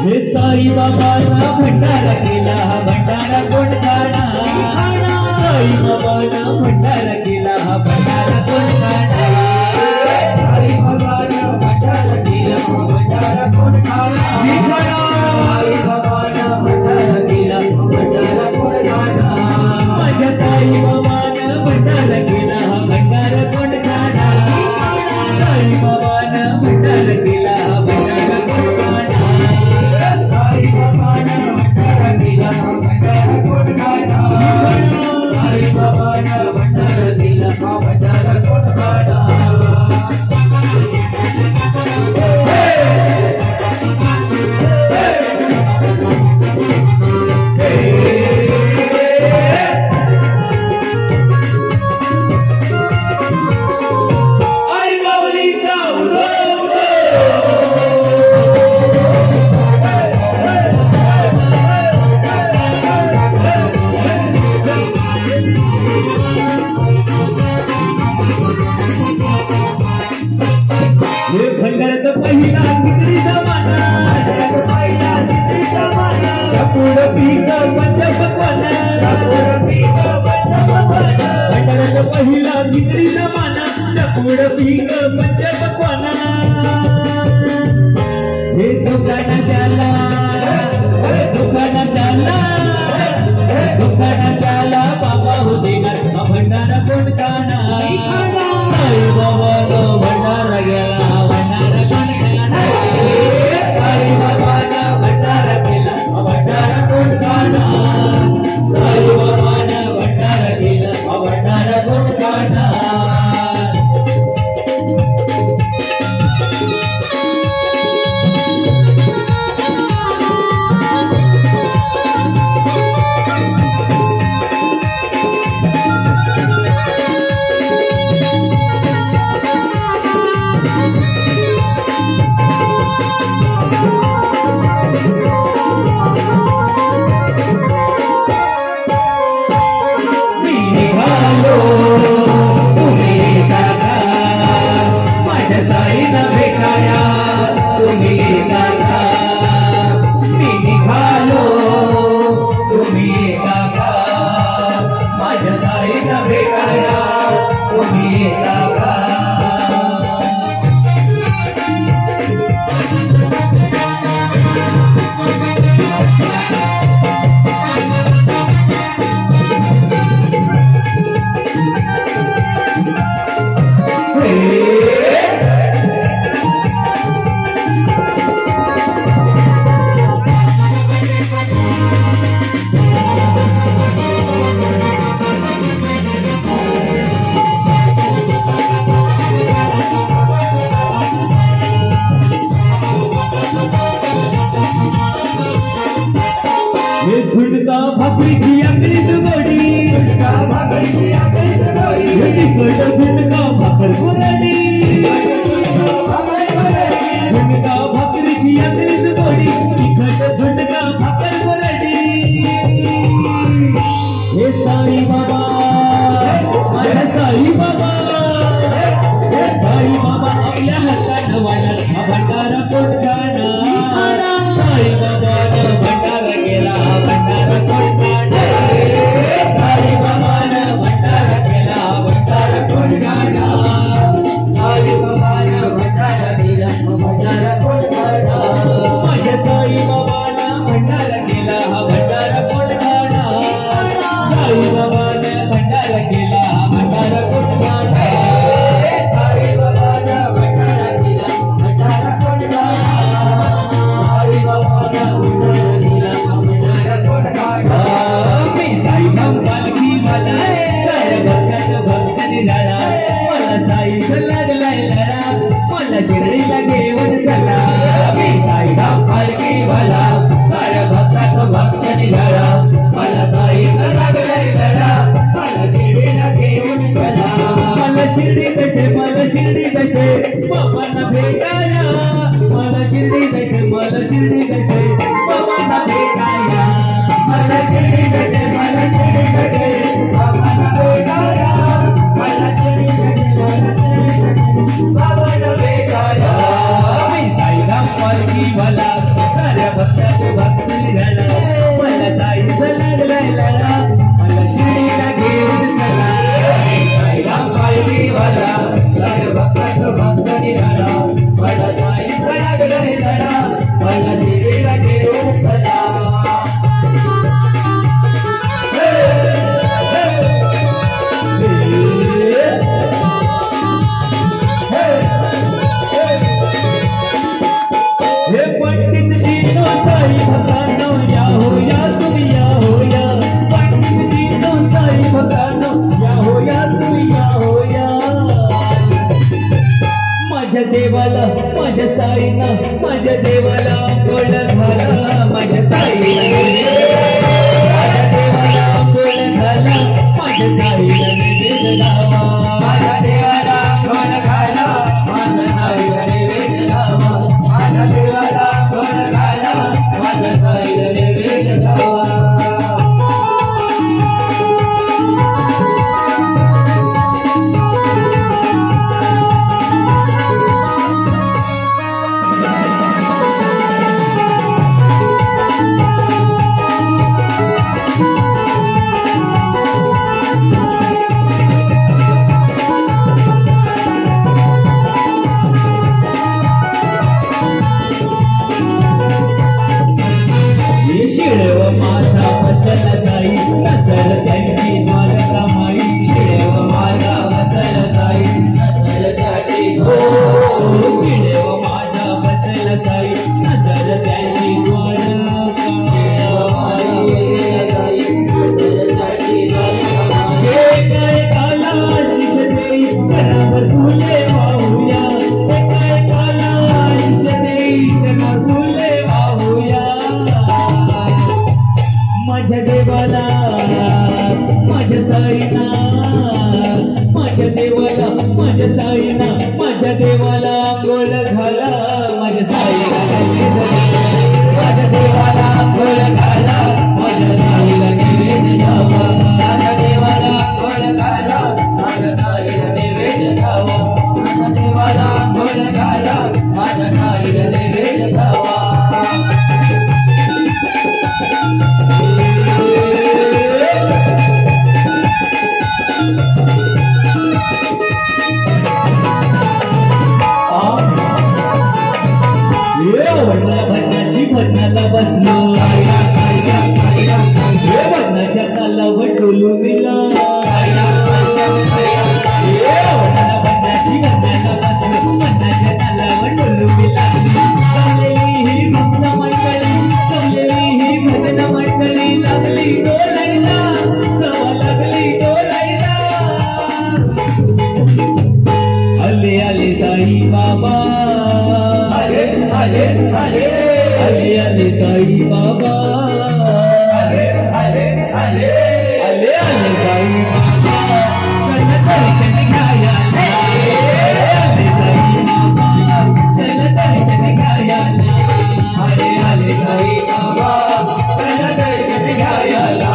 हे साई बाबांना भंडारा केला हा भंडारा कोण खाणार साई बाबांना भंडारा केला हा भंडारा कोण खाणार साई बाबांना भंडारा केला हा भंडारा कोण खाणार साई बाबांना भंडारा केला हा भंडारा कोण खाणार माझ्या साई बाबांना भंडारा केला हा भंडारा कोण खाणार साई बाबांना भंडारा केला हा भंडारा कोण खाणार साई बाबांना भंडारा केला हा भंडारा कोण खाणार साई बाबांना भंडारा केला हा भंडारा कोण खाणार भंडाराचा पहिला तिसरी जमाना पुढं पीक पंचपक्वाना भंडाराचा पहिला तिसरी जमाना पुढं पीक पंचपक्वाना हे दुकाना त्याला बाबा हो देणार भंडारा कोण खाणार साई बाबाला भंडारा गेला भंडारा कोण खाणार साई बाबाला भंडारा केला भंडारा कोण खाणार साई बाबाला भंडारा केला भंडारा कोण खाणार झुणका भाकरीची अंगणीत गोडी झुणका भाकरीची अंगणीत गोडी तिखट झुणका भाकर कोरडी झुणका भाकरीची अंगणीत गोडी तिखट झुणका भाकर कोरडी हे साई बाबा माझ्या साई बाबा हे साई बाबा आपल्या हातात वाढत हा भंडारा कोण खाणार साई बाबाने भंडारा केला भंडारा कोण खाणार साई बाबाने भंडारा केला भंडारा कोण खाणार साई बाबाने भंडारा केला भंडारा कोण खाणार माझ्या साई बाबाने भंडारा केला भंडारा कोण खाणार साई बाबाने भंडारा केला भंडारा कोण खाणार साई बाबाने भंडारा केला भंडारा कोण खाणार साई बाबाने भंडारा केला भंडारा कोण खाणार मी साई पालखी मला साऱ्या भक्ताचं भक्त निराळा मला साईचं लागलाय लढा मला शिर्डीला घेऊन चला मी साई पालखी मला साऱ्या भक्ताचं भक्त निराळा मला साईचं लागलाय लढा मला शिर्डीला घेऊन चला मला शिर्डी कसे बाबांना भेटाया मला शिर्डी कसे बाबांना भेटाया मला शिर्डी कसे बाबांना भेटाया मला शिर्डी कसे बाबांना भेटाया मी साईराम पालखी वाला साऱ्या झाला मला साईचा लागलाय लळा मला शिडीला घेऊन चला साईला पायरी वाला लाल भक्ताचं भक्त निराळा मला साईचा लागलाय लळा मला शिडीला घेऊन चला माझ्या देवाला माझ्या साईना माझ्या देवाला गोड घाला माझ्या साईला माझ्या देवाला गोड घाला माझ्या साईला नैवेद्य लावा माझ्या देवाला गोड घाला माझ्या साईला नैवेद्य लावा माझ्या देवाला गोड घाला माझ्या साईला नैवेद्य लावा माझा वसल साई नजर त्यांची द्वारका माई शिडेव माझा वसल साई नजर त्याची हो शिडेव माझा वसल साई नजर त्यांची द्वारका काय काला शिष देई कणावर फुले वाहूया काय काला शिष देई कणावर फुले वाहूया माझ्या देवाला माझ्या साईना माझ्या देवाला माझ्या साईना माझ्या देवाला गोल घाला माझ्या साईला माझ्या देवाला गोल घाला माझ्या साईला नैवेद्य द्यावा माझ्या देवाला गोल घाला माझ्या साईला नैवेद्य द्यावा माझ्या देवाला गोल घाला माझ्या साईला नैवेद्य द्यावा भजनाला बसलो भजनाच्या तालावर डोलू मिला भजनाची भजनाला बसलो भजनाच्या तालावर डोलू मिला चाललेली ही भक्त मंडळी चाललेली ही भजन मंडळी लागली डोलायला सवा लागली डोलायला आले आले साई बाबा आले आले आले आले आले साई बाबा आले आले आले आले आले साई बाबा चल दर्शन घ्यायला आले साई बाबा चल दर्शन घ्यायला आले आले साई बाबा चल दर्शन घ्यायला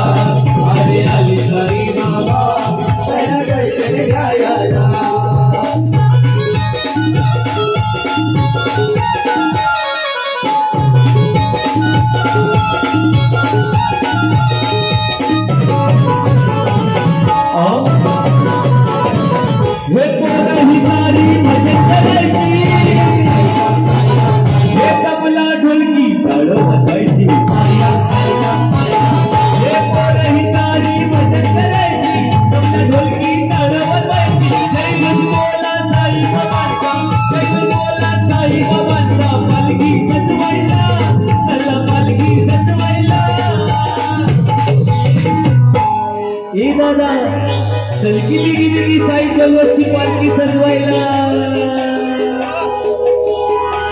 आले आले साई बाबा चल दर्शन घ्यायला सलगिली साई जवळची पालखी सजवायला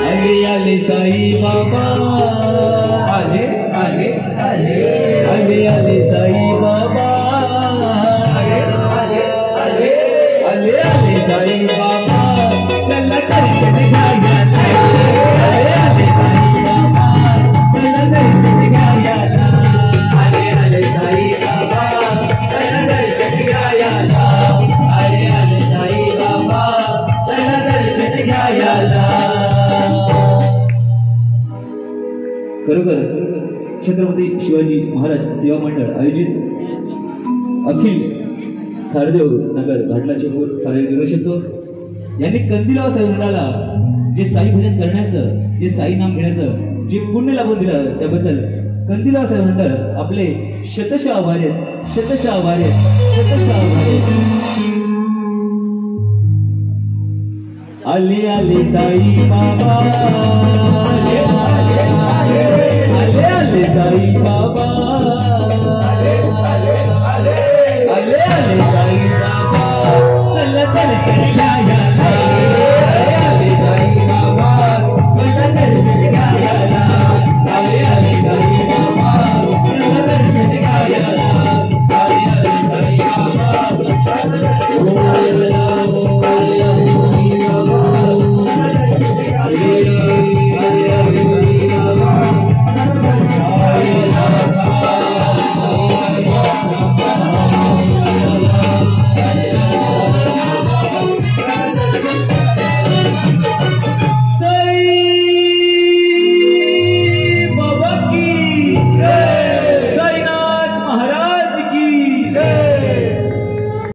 आले आले साई बाबा आले आले आले आले आले साई बाबा आले आले आले आले आले साई बाबा चला दर्शन घ्यायला आले आले साई बाबा चला दर्शन घ्यायला आले आले साई बाबा चला दर्शन घ्यायला आले आले साई बाबा चला दर्शन घ्यायला खरोखर छत्रपती शिवाजी महाराज सेवा मंडळ आयोजित अखिल खारदेव नगर घाटला चेंबूर शारीरिक गणेशोत्सव यांनी कंदिलावा साई मंडळाला जे साई भजन करण्याचं, जे साई नाम घेण्याचं जे पुण्य लाभून दिलं त्याबद्दल कंदिलावा साई मंडळ आपले शतशः आभारी आहेत, शतशः आभारी आहेत, शतशः आभारी आहेत. आले आले साई बाबा